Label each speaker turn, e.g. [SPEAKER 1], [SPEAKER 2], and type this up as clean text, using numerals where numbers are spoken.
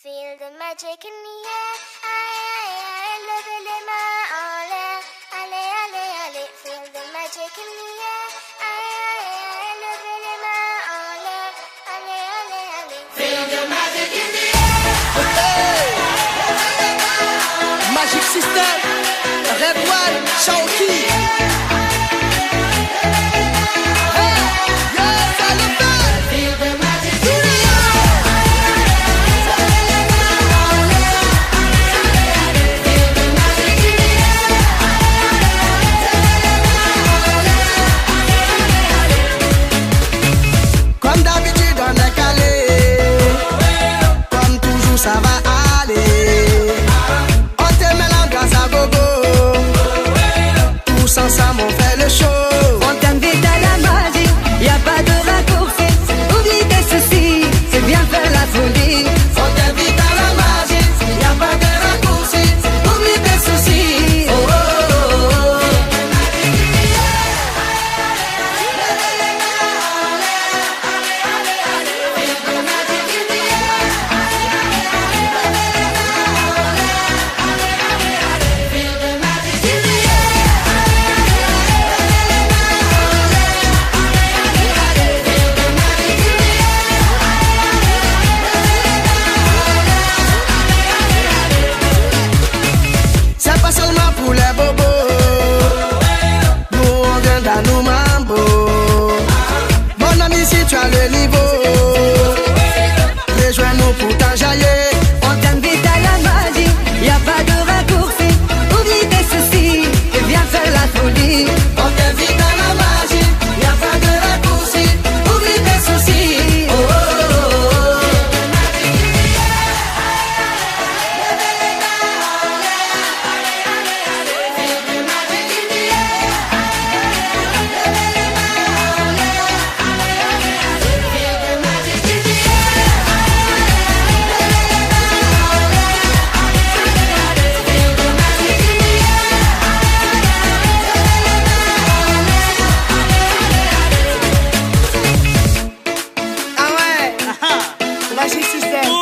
[SPEAKER 1] Feel the magic in the air, aïe, aïe, aïe, levez les mains en l'air, allez, allez, allez. Feel the magic in the air, aïe, aïe, aïe, levez les mains en l'air, allez, allez, allez. Feel the magic in the air.
[SPEAKER 2] Magic System, Red One, Shaoki. Ça va aller, on te met l'ambiance à gogo, tous ensemble on fait le show.
[SPEAKER 3] On t'invite à la magie, y a pas de raccourci, oublie tes soucis, c'est bien faire la folie.
[SPEAKER 2] On t'invite à la magie, y a pas de raccourci, oublie tes soucis. Oh, oh, oh, oh. C'est pas seulement pour les bobos, nous on vient dans nos mambo. Mon ami, si tu as le niveau, rejoins-nous pour t'enjailler.
[SPEAKER 3] On t'invite à la magie, y a pas de raccourci, oublie tes soucis, et viens faire la folie.
[SPEAKER 2] On t'invite à la magie, y a pas de raccourci, oublie tes soucis. Oh, oh, oh, oh. Ah ouais, Magic System.